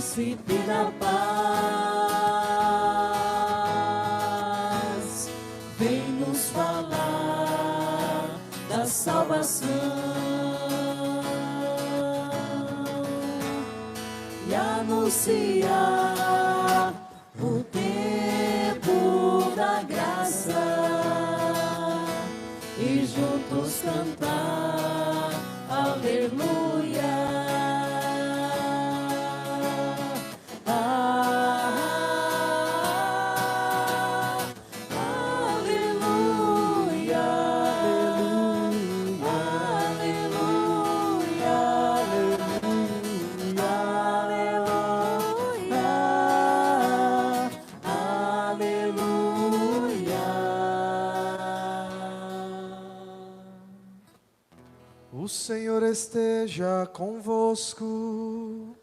príncipe da paz, vem nos falar da salvação e anunciar o tempo da graça e juntos cantar aleluia. O Senhor esteja convosco.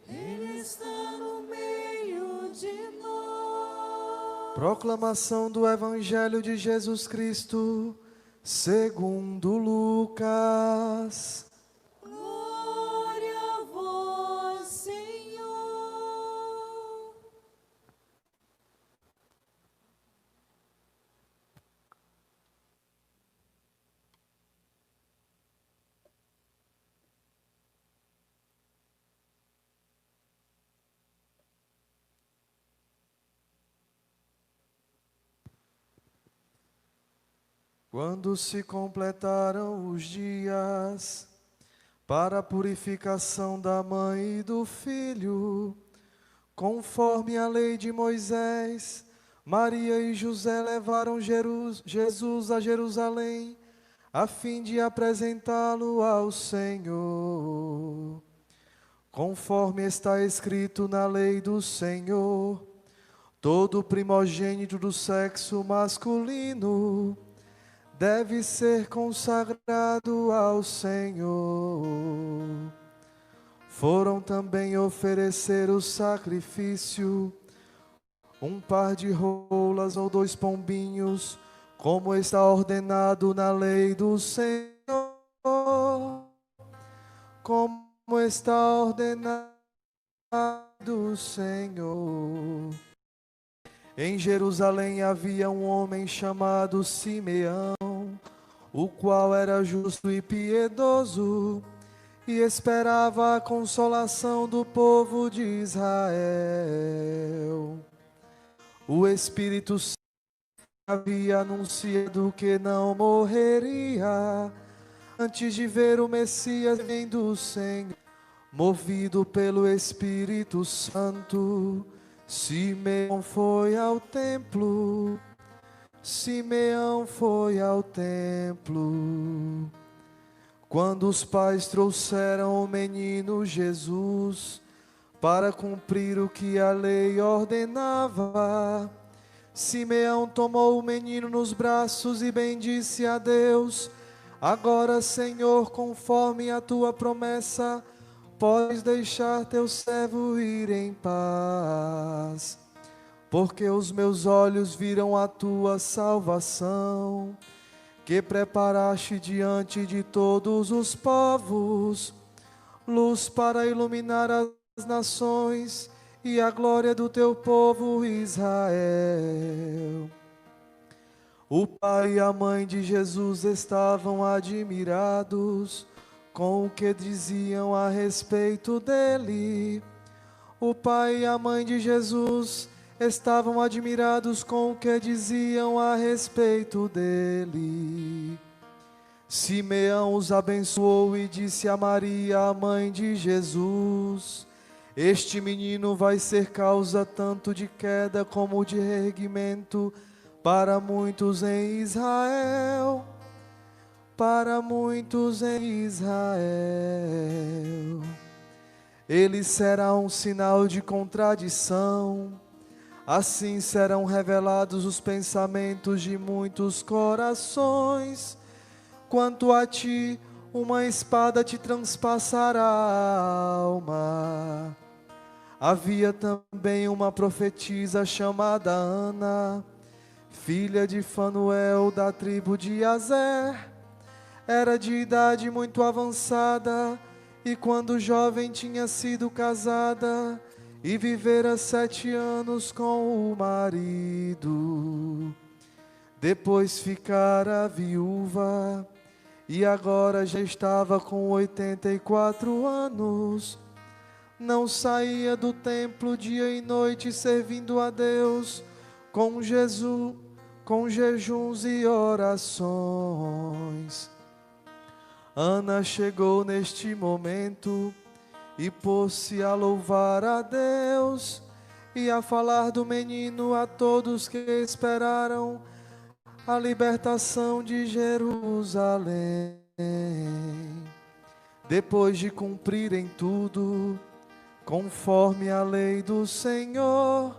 Ele está no meio de nós. Proclamação do Evangelho de Jesus Cristo, segundo Lucas. Glória a vós, Senhor. Quando se completaram os dias para a purificação da mãe e do filho, conforme a lei de Moisés, Maria e José levaram Jesus a Jerusalém, a fim de apresentá-lo ao Senhor. Conforme está escrito na lei do Senhor, todo primogênito do sexo masculino deve ser consagrado ao Senhor. Foram também oferecer o sacrifício, um par de rolas ou 2 pombinhos, como está ordenado na lei do Senhor. Como está ordenado do Senhor. Em Jerusalém havia um homem chamado Simeão, o qual era justo e piedoso, e esperava a consolação do povo de Israel. O Espírito Santo havia anunciado que não morreria antes de ver o Messias vindo do Senhor. Movido pelo Espírito Santo, Simeão foi ao templo. Quando os pais trouxeram o menino Jesus para cumprir o que a lei ordenava, Simeão tomou o menino nos braços e bendisse a Deus. Agora, Senhor, conforme a tua promessa, podes deixar teu servo ir em paz, porque os meus olhos viram a tua salvação, que preparaste diante de todos os povos, luz para iluminar as nações e a glória do teu povo Israel. O pai e a mãe de Jesus estavam admirados com o que diziam a respeito dele. O pai e a mãe de Jesus estavam admirados com o que diziam a respeito dele. Simeão os abençoou e disse a Maria, a mãe de Jesus: este menino vai ser causa tanto de queda como de erguimento para muitos em Israel. Ele será um sinal de contradição. Assim serão revelados os pensamentos de muitos corações. Quanto a ti, uma espada te transpassará a alma. Havia também uma profetisa chamada Ana, filha de Fanuel, da tribo de Aser. Era de idade muito avançada, e quando jovem tinha sido casada, e vivera 7 anos com o marido. Depois ficara viúva e agora já estava com 84 anos. Não saía do templo dia e noite servindo a Deus com jejuns e orações. Ana chegou neste momento e pôs-se a louvar a Deus e a falar do menino a todos que esperaram a libertação de Jerusalém. Depois de cumprirem tudo, conforme a lei do Senhor,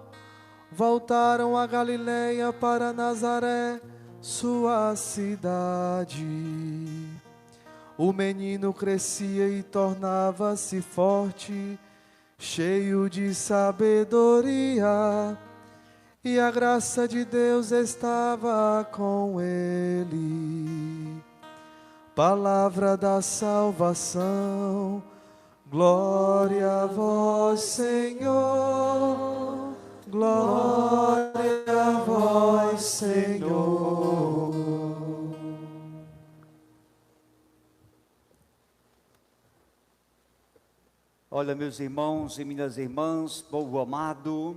voltaram a Galileia para Nazaré, sua cidade. O menino crescia e tornava-se forte, cheio de sabedoria, e a graça de Deus estava com ele. Palavra da salvação, glória a vós, Senhor, glória a vós, Senhor. Olha, meus irmãos e minhas irmãs, povo amado,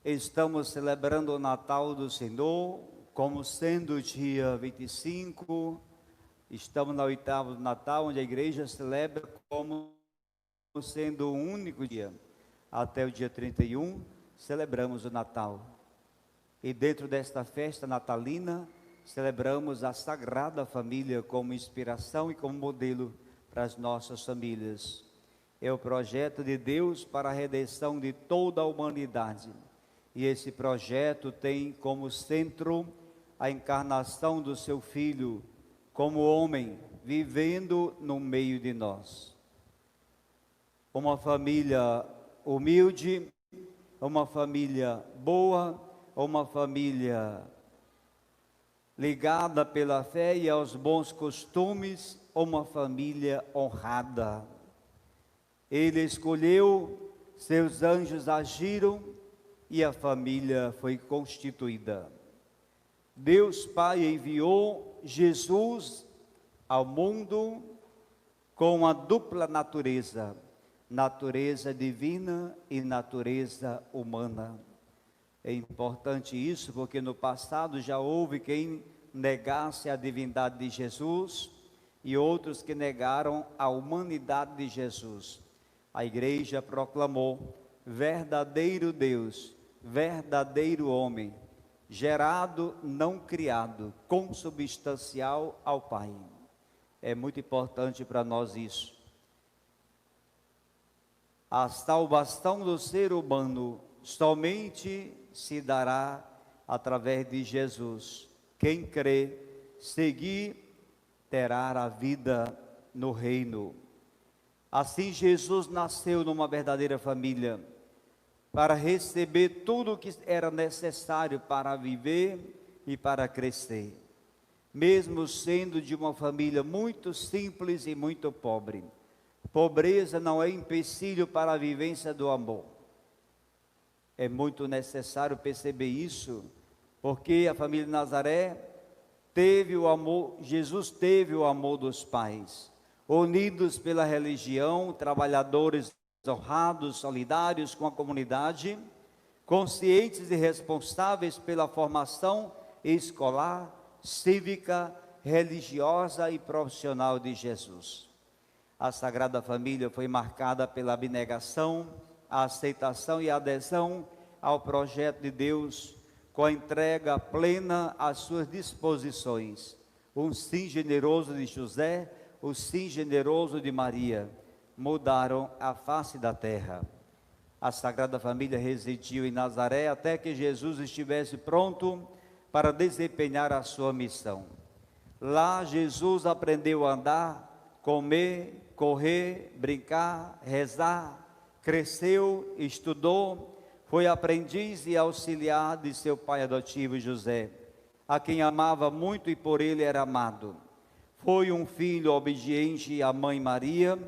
estamos celebrando o Natal do Senhor, como sendo o dia 25, estamos na oitava do Natal, onde a igreja celebra como sendo o único dia. Até o dia 31, celebramos o Natal. E dentro desta festa natalina, celebramos a Sagrada Família como inspiração e como modelo para as nossas famílias. É o projeto de Deus para a redenção de toda a humanidade. E esse projeto tem como centro a encarnação do seu Filho, como homem, vivendo no meio de nós. Uma família humilde, uma família boa, uma família ligada pela fé e aos bons costumes, uma família honrada. Ele escolheu, seus anjos agiram e a família foi constituída. Deus Pai enviou Jesus ao mundo com uma dupla natureza, natureza divina e natureza humana. É importante isso porque no passado já houve quem negasse a divindade de Jesus e outros que negaram a humanidade de Jesus. A igreja proclamou: verdadeiro Deus, verdadeiro homem, gerado, não criado, consubstancial ao Pai. É muito importante para nós isso. A salvação do ser humano somente se dará através de Jesus. Quem crê, seguir, terá a vida no reino. Assim, Jesus nasceu numa verdadeira família, para receber tudo o que era necessário para viver e para crescer, mesmo sendo de uma família muito simples e muito pobre. Pobreza não é empecilho para a vivência do amor. É muito necessário perceber isso, porque a família de Nazaré teve o amor, Jesus teve o amor dos pais, unidos pela religião, trabalhadores honrados, solidários com a comunidade, conscientes e responsáveis pela formação escolar, cívica, religiosa e profissional de Jesus. A Sagrada Família foi marcada pela abnegação, a aceitação e a adesão ao projeto de Deus, com a entrega plena às suas disposições. Um sim generoso de José, o sim generoso de Maria, mudaram a face da terra. A Sagrada Família residiu em Nazaré até que Jesus estivesse pronto para desempenhar a sua missão. Lá Jesus aprendeu a andar, comer, correr, brincar, rezar, cresceu, estudou, foi aprendiz e auxiliar de seu pai adotivo José, a quem amava muito e por ele era amado. Foi um filho obediente à mãe Maria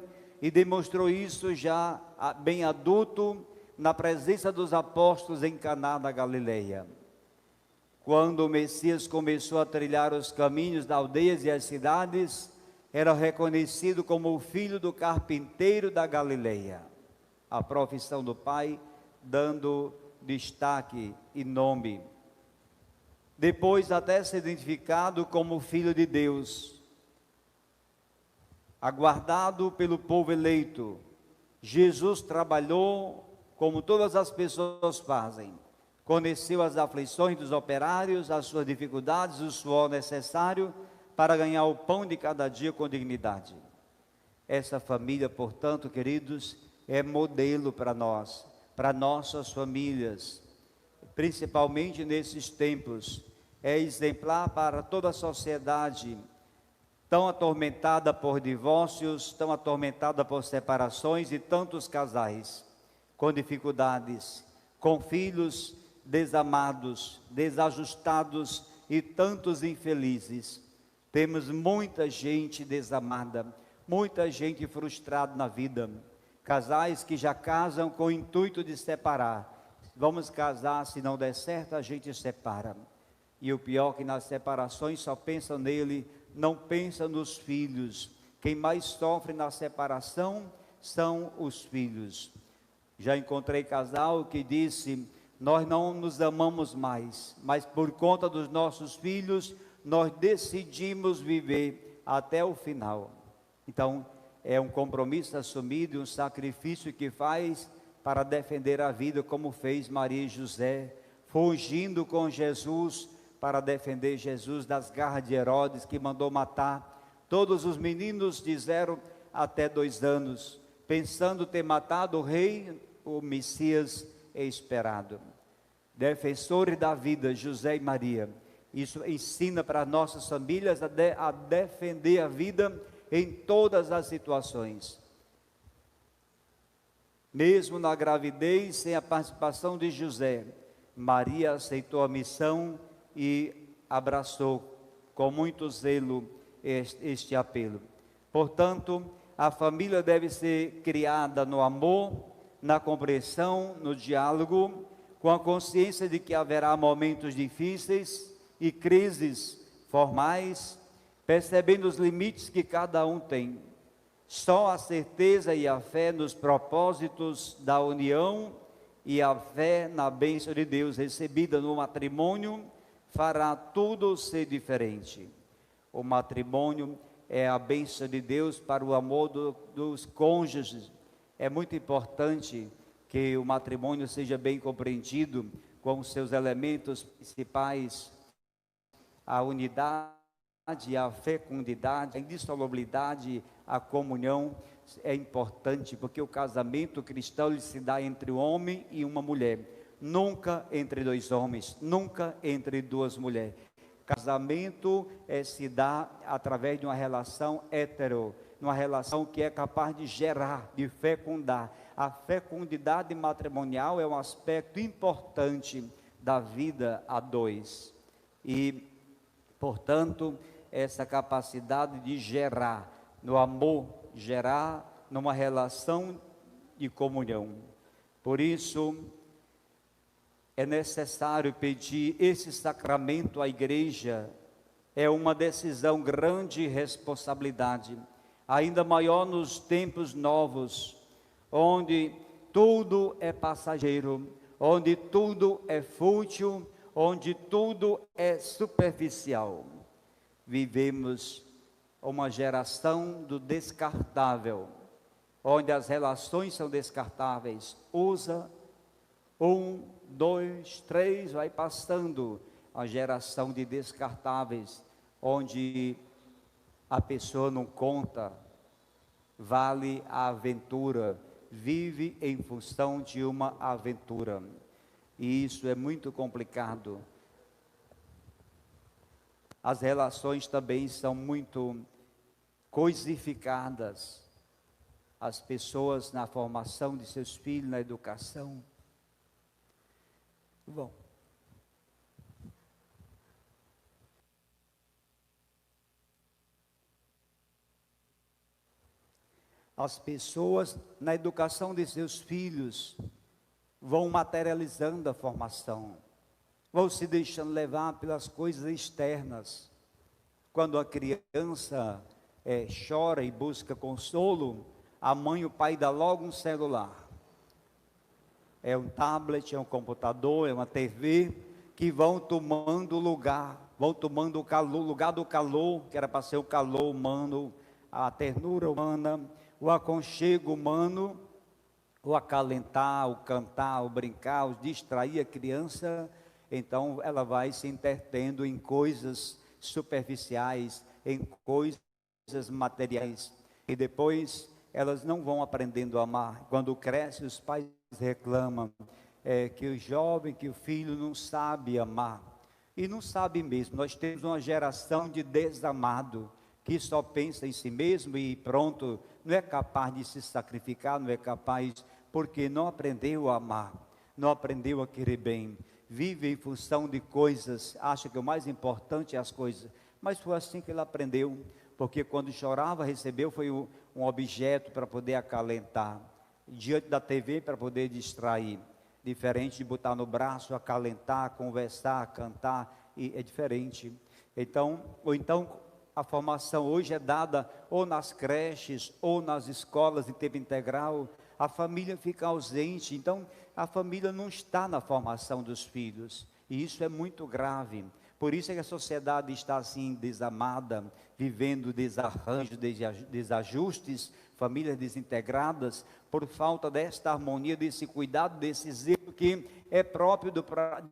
e demonstrou isso já bem adulto na presença dos apóstolos em Caná da Galileia. Quando o Messias começou a trilhar os caminhos das aldeias e as cidades, era reconhecido como o filho do carpinteiro da Galileia. A profissão do pai dando destaque e nome. Depois até ser identificado como filho de Deus, aguardado pelo povo eleito. Jesus trabalhou como todas as pessoas fazem, conheceu as aflições dos operários, as suas dificuldades, o suor necessário para ganhar o pão de cada dia com dignidade. Essa família, portanto, queridos, é modelo para nós, para nossas famílias, principalmente nesses tempos. É exemplar para toda a sociedade, tão atormentada por divórcios, tão atormentada por separações e tantos casais com dificuldades, com filhos desamados, desajustados e tantos infelizes. Temos muita gente desamada, muita gente frustrada na vida, casais que já casam com o intuito de separar. Vamos casar, se não der certo a gente separa. E o pior é que nas separações só pensa nele, não pensa nos filhos. Quem mais sofre na separação são os filhos. Já encontrei casal que disse: nós não nos amamos mais, mas por conta dos nossos filhos, nós decidimos viver até o final. Então, é um compromisso assumido, um sacrifício que faz para defender a vida, como fez Maria e José, fugindo com Jesus para defender Jesus das garras de Herodes, que mandou matar todos os meninos de 0 até 2 anos, pensando ter matado o rei, o Messias esperado. Defensores da vida, José e Maria. Isso ensina para nossas famílias a defender a vida em todas as situações. Mesmo na gravidez, sem a participação de José, Maria aceitou a missão e abraçou com muito zelo este apelo. Portanto, a família deve ser criada no amor, na compreensão, no diálogo, com a consciência de que haverá momentos difíceis e crises formais, percebendo os limites que cada um tem. Só a certeza e a fé nos propósitos da união e a fé na bênção de Deus recebida no matrimônio fará tudo ser diferente. O matrimônio é a bênção de Deus para o amor dos cônjuges. É muito importante que o matrimônio seja bem compreendido com os seus elementos principais: a unidade, a fecundidade, a indissolubilidade, a comunhão. É importante porque o casamento cristão ele se dá entre um homem e uma mulher, nunca entre 2 homens, nunca entre 2 mulheres. Casamento se dá através de uma relação hetero, uma relação que é capaz de gerar, de fecundar. A fecundidade matrimonial é um aspecto importante da vida a 2. E, portanto, essa capacidade de gerar no amor, gerar numa relação de comunhão. Por isso, é necessário pedir esse sacramento à igreja. É uma decisão grande responsabilidade, ainda maior nos tempos novos, onde tudo é passageiro, onde tudo é fútil, onde tudo é superficial. Vivemos uma geração do descartável, onde as relações são descartáveis. Usa 1, 2, 3, vai passando a geração de descartáveis, onde a pessoa não conta, vale a aventura, vive em função de uma aventura, e isso é muito complicado. As relações também são muito coisificadas, as pessoas na formação de seus filhos, na educação. Bom, as pessoas na educação de seus filhos, vão materializando a formação, vão se deixando levar pelas coisas externas. Quando a criança chora e busca consolo, a mãe e o pai dá logo um celular. É um tablet, é um computador, é uma TV, que vão tomando lugar, vão tomando o calor, lugar do calor, que era para ser o calor humano, a ternura humana, o aconchego humano, o acalentar, o cantar, o brincar, o distrair a criança. Então ela vai se entretendo em coisas superficiais, em coisas materiais, e depois elas não vão aprendendo a amar. Quando cresce, os pais reclamam que o jovem, que o filho não sabe amar, e não sabe mesmo. Nós temos uma geração de desamado, que só pensa em si mesmo e pronto, não é capaz de se sacrificar, não é capaz, porque não aprendeu a amar, não aprendeu a querer bem, vive em função de coisas, acha que o mais importante é as coisas, mas foi assim que ele aprendeu, porque quando chorava, recebeu foi um objeto para poder acalentar, diante da TV para poder distrair, diferente de botar no braço, acalentar, conversar, cantar, e é diferente. Então, a formação hoje é dada ou nas creches, ou nas escolas de tempo integral, a família fica ausente, então a família não está na formação dos filhos, e isso é muito grave. Por isso é que a sociedade está assim desamada, vivendo desarranjos, desajustes, famílias desintegradas, por falta desta harmonia, desse cuidado, desse zelo que é próprio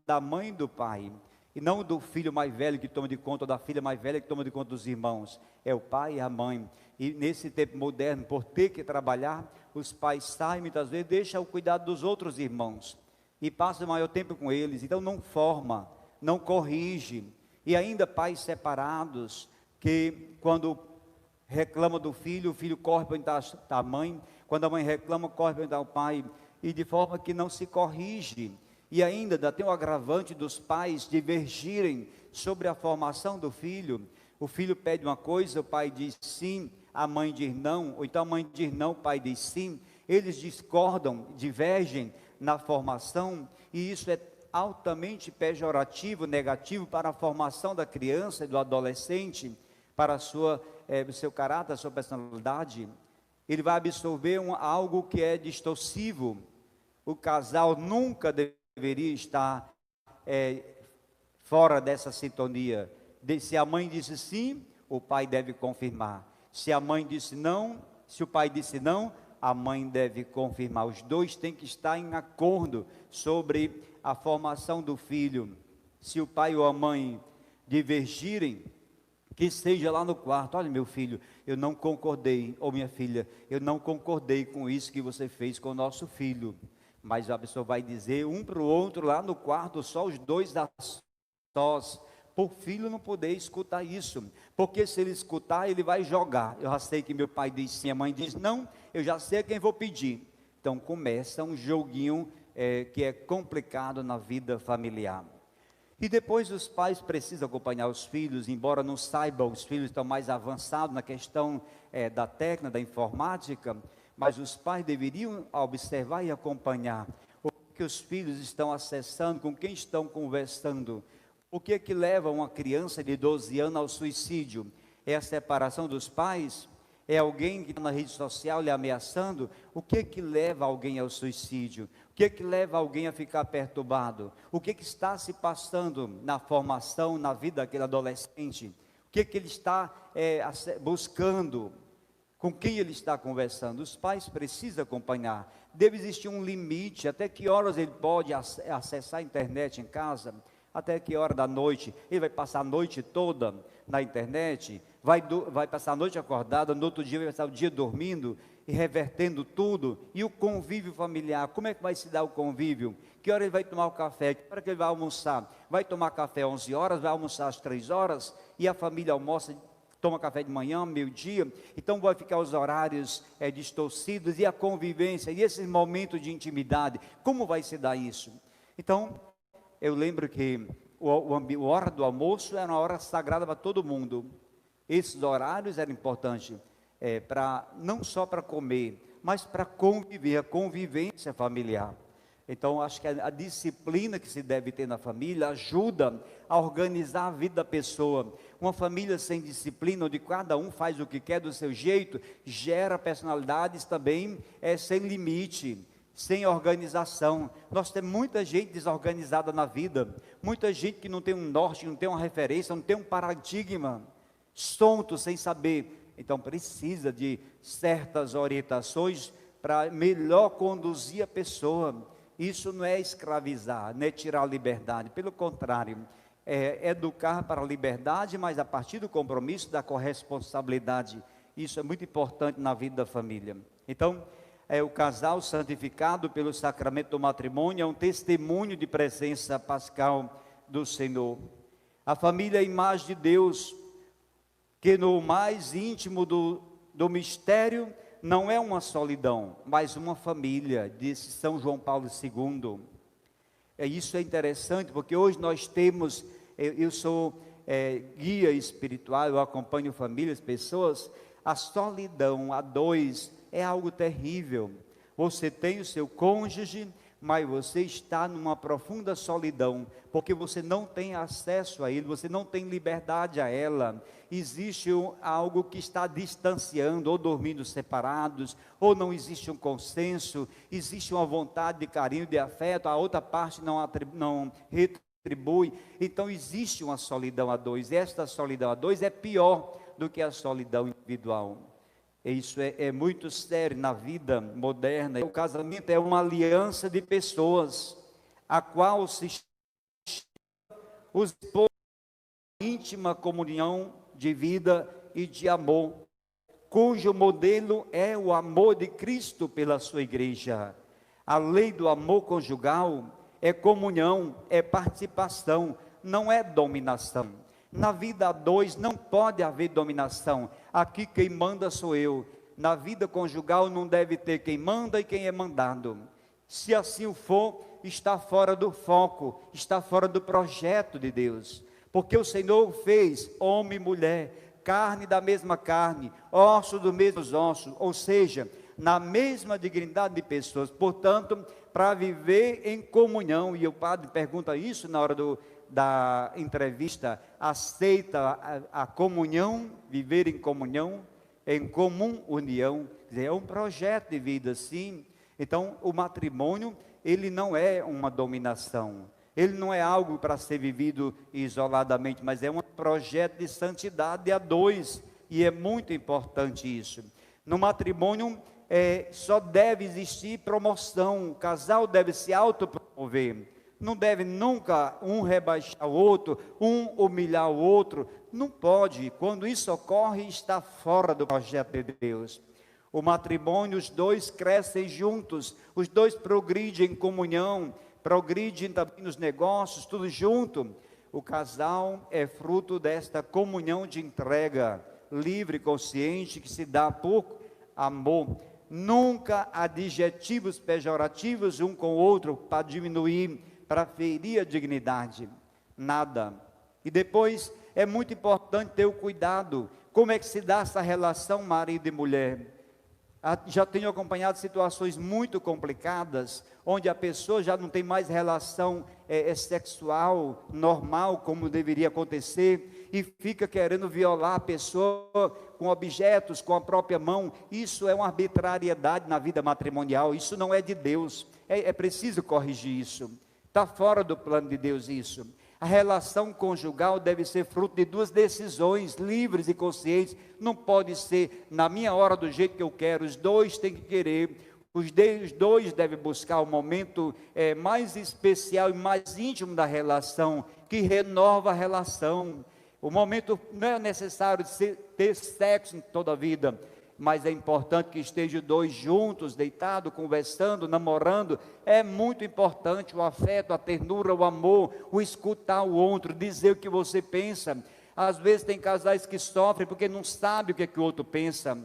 da mãe e do pai, e não do filho mais velho que toma de conta, ou da filha mais velha que toma de conta dos irmãos, é o pai e a mãe. E nesse tempo moderno, por ter que trabalhar, os pais saem, muitas vezes, deixam o cuidado dos outros irmãos, e passam o maior tempo com eles, então não forma, não corrige, e ainda pais separados, que quando reclama do filho, o filho corre para onde está a mãe, quando a mãe reclama, corre para onde está o pai, e de forma que não se corrige, e ainda tem o agravante dos pais divergirem sobre a formação do filho. O filho pede uma coisa, o pai diz sim, a mãe diz não, ou então a mãe diz não, o pai diz sim, eles discordam, divergem na formação, e isso é altamente pejorativo, negativo para a formação da criança e do adolescente, para o seu caráter, a sua personalidade. Ele vai absorver algo que é distorsivo. O casal nunca deveria estar fora dessa sintonia. Se a mãe disse sim, o pai deve confirmar. Se a mãe disse não, se o pai disse não, a mãe deve confirmar. Os dois têm que estar em acordo sobre a formação do filho. Se o pai ou a mãe divergirem, que seja lá no quarto: olha, meu filho, eu não concordei, ou minha filha, eu não concordei com isso que você fez com o nosso filho. Mas a pessoa vai dizer um para o outro lá no quarto, só os dois a sós, por o filho não poder escutar isso, porque se ele escutar, ele vai jogar. Eu já sei que meu pai diz sim, a mãe diz não, eu já sei a quem vou pedir. Então começa um joguinho que é complicado na vida familiar. E depois os pais precisam acompanhar os filhos, embora não saibam, os filhos estão mais avançados na questão da técnica, da informática, mas os pais deveriam observar e acompanhar o que os filhos estão acessando, com quem estão conversando. O que é que leva uma criança de 12 anos ao suicídio? É a separação dos pais? É alguém que está na rede social lhe ameaçando? O que é que leva alguém ao suicídio? O que é que leva alguém a ficar perturbado? O que é que está se passando na formação, na vida daquele adolescente? O que é que ele está buscando? Com quem ele está conversando? Os pais precisam acompanhar. Deve existir um limite, até que horas ele pode acessar a internet em casa, até que hora da noite. Ele vai passar a noite toda na internet, vai passar a noite acordado, no outro dia vai passar o dia dormindo e revertendo tudo. E o convívio familiar, como é que vai se dar o convívio? Que hora ele vai tomar o café? Que hora que ele vai almoçar? Vai tomar café às 11 horas, vai almoçar às 3 horas, e a família almoça, toma café de manhã, meio-dia, então vai ficar os horários distorcidos, e a convivência, e esses momentos de intimidade, como vai se dar isso? Então, eu lembro que a hora do almoço era uma hora sagrada para todo mundo. Esses horários eram importantes, não só para comer, mas para conviver, a convivência familiar. Então, acho que a disciplina que se deve ter na família ajuda a organizar a vida da pessoa. Uma família sem disciplina, onde cada um faz o que quer do seu jeito, gera personalidades também sem limite, sem organização. Nós temos muita gente desorganizada na vida, muita gente que não tem um norte, não tem uma referência, não tem um paradigma, sonto, sem saber. Então, precisa de certas orientações para melhor conduzir a pessoa. Isso não é escravizar, não é tirar a liberdade, pelo contrário, é educar para a liberdade, mas a partir do compromisso, da corresponsabilidade. Isso é muito importante na vida da família. Então, o casal santificado pelo sacramento do matrimônio é um testemunho de presença pascal do Senhor. A família é a imagem de Deus, que no mais íntimo do mistério, não é uma solidão, mas uma família, disse São João Paulo II. Isso é interessante, porque hoje nós temos, eu sou guia espiritual, eu acompanho famílias, pessoas, a solidão a dois é algo terrível. Você tem o seu cônjuge, mas você está numa profunda solidão, porque você não tem acesso a ele, você não tem liberdade a ela. Existe algo que está distanciando, ou dormindo separados, ou não existe um consenso, existe uma vontade de carinho, de afeto, a outra parte não retribui. Então existe uma solidão a dois, e esta solidão a dois é pior do que a solidão individual. Isso é muito sério na vida moderna. O casamento é uma aliança de pessoas, a qual se os íntima comunhão de vida e de amor, cujo modelo é o amor de Cristo pela sua igreja. A lei do amor conjugal é comunhão, é participação, não é dominação. Na vida a dois não pode haver dominação. Aqui quem manda sou eu. Na vida conjugal não deve ter quem manda e quem é mandado. Se assim o for, está fora do foco, está fora do projeto de Deus. Porque o Senhor fez homem e mulher, carne da mesma carne, osso dos mesmos ossos, ou seja, na mesma dignidade de pessoas. Portanto, para viver em comunhão, e o padre pergunta isso na hora da entrevista, aceita a comunhão, viver em comunhão, em comum união, quer dizer, é um projeto de vida, sim. Então, o matrimônio, ele não é uma dominação, ele não é algo para ser vivido isoladamente, mas é um projeto de santidade a dois, e é muito importante isso. No matrimônio, só deve existir promoção, o casal deve se autopromover, não deve nunca um rebaixar o outro, um humilhar o outro, não pode. Quando isso ocorre, está fora do projeto de Deus. O matrimônio, os dois crescem juntos, os dois progridem em comunhão, progridem também nos negócios, tudo junto. O casal é fruto desta comunhão de entrega, livre, consciente, que se dá por amor. Nunca adjetivos pejorativos um com o outro para diminuir, para ferir a dignidade, nada. E depois é muito importante ter o cuidado, como é que se dá essa relação marido e mulher. Já tenho acompanhado situações muito complicadas, onde a pessoa já não tem mais relação sexual normal, como deveria acontecer, e fica querendo violar a pessoa com objetos, com a própria mão. Isso é uma arbitrariedade na vida matrimonial, isso não é de Deus, é preciso corrigir isso. Está fora do plano de Deus isso. A relação conjugal deve ser fruto de duas decisões livres e conscientes. Não pode ser na minha hora do jeito que eu quero. Os dois têm que querer. Os dois devem buscar o momento mais especial e mais íntimo da relação, que renova a relação. O momento não é necessário ter sexo em toda a vida, mas é importante que estejam dois juntos, deitados, conversando, namorando. É muito importante o afeto, a ternura, o amor, o escutar o outro, dizer o que você pensa. Às vezes tem casais que sofrem porque não sabem o que o outro pensa,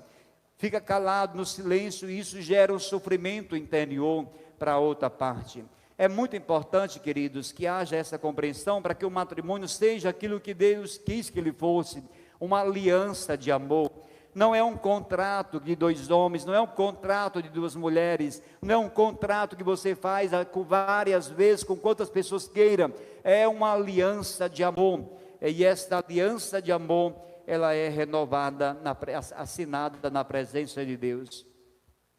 fica calado no silêncio, e isso gera um sofrimento interior para a outra parte. É muito importante, queridos, que haja essa compreensão para que o matrimônio seja aquilo que Deus quis que ele fosse, uma aliança de amor. não é um contrato de 2 homens, não é um contrato de 2 mulheres, não é um contrato que você faz várias vezes, com quantas pessoas queiram, é uma aliança de amor, e esta aliança de amor, ela é renovada, assinada na presença de Deus.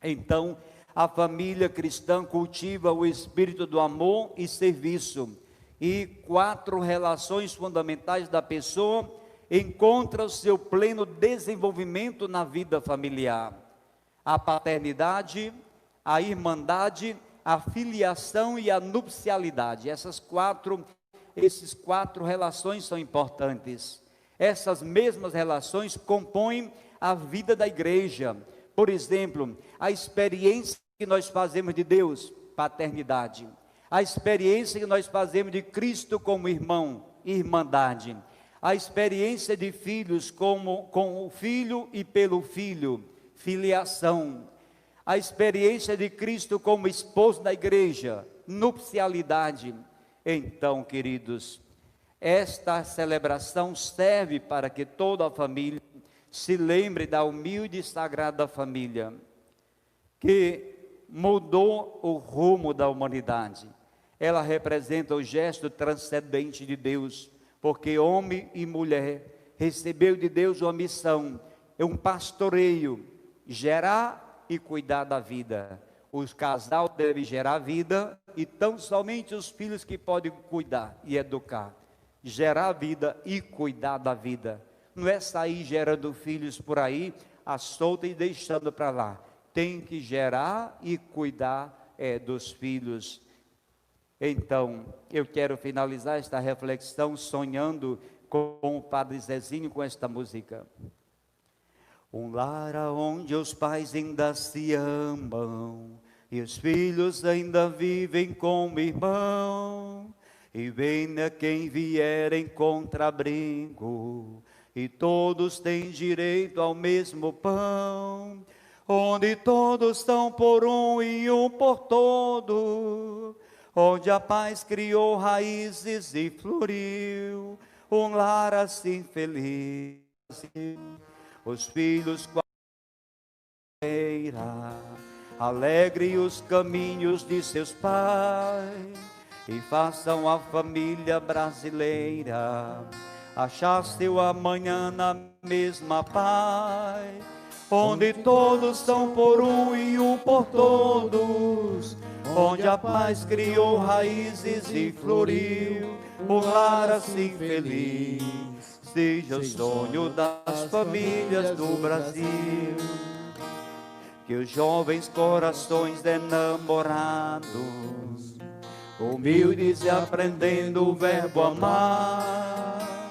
Então, a família cristã cultiva o espírito do amor e serviço, e 4 relações fundamentais da pessoa encontra o seu pleno desenvolvimento na vida familiar: a paternidade, a irmandade, a filiação e a nupcialidade. Esses quatro relações são importantes. Essas mesmas relações compõem a vida da igreja. Por exemplo, a experiência que nós fazemos de Deus, paternidade; a experiência que nós fazemos de Cristo como irmão, irmandade; a experiência de filhos com o filho e pelo filho, filiação; a experiência de Cristo como esposo da igreja, nupcialidade. Então, queridos, esta celebração serve para que toda a família se lembre da humilde e sagrada família, que mudou o rumo da humanidade. Ela representa o gesto transcendente de Deus, porque homem e mulher recebeu de Deus uma missão, um pastoreio, gerar e cuidar da vida. O casal deve gerar vida, e tão somente os filhos que podem cuidar e educar. Gerar a vida e cuidar da vida. Não é sair gerando filhos por aí, à solta e deixando para lá. Tem que gerar e cuidar dos filhos. Então, eu quero finalizar esta reflexão sonhando com o Padre Zezinho com esta música. Um lar onde os pais ainda se amam e os filhos ainda vivem como irmão, e venha quem vier em contrabrinco, e todos têm direito ao mesmo pão, onde todos são por um e um por todo, onde a paz criou raízes e floriu, um lar assim feliz. Os filhos com a alegre os caminhos de seus pais, e façam a família brasileira achar seu amanhã na mesma paz, onde todos são por um e um por todos, onde a paz criou raízes e floriu, um lar assim feliz. Seja o sonho das famílias do Brasil, que os jovens corações enamorados, humildes e aprendendo o verbo amar,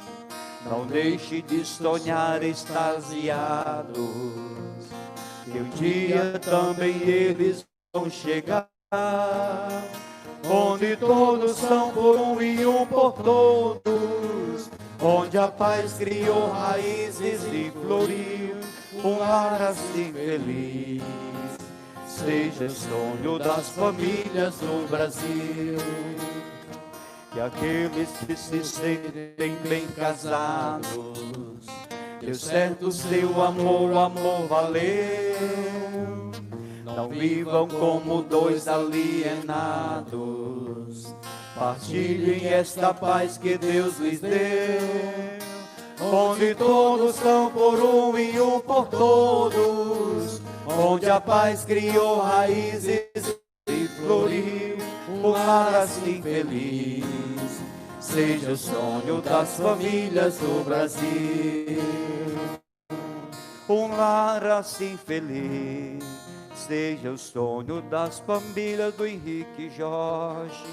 não deixe de sonhar extasiados, que um dia também eles vão chegar, onde todos são por um e um por todos, onde a paz criou raízes e floriu, um lar assim feliz. Seja o sonho das famílias do Brasil, que aqueles que se sentem bem casados, deu certo seu amor, o amor valeu. Não vivam como 2 alienados, partilhem esta paz que Deus lhes deu, onde todos são por um e um por todos, onde a paz criou raízes e floriu, um lar assim feliz. Seja o sonho das famílias do Brasil, um lar assim feliz. Seja o sonho das famílias do Henrique Jorge.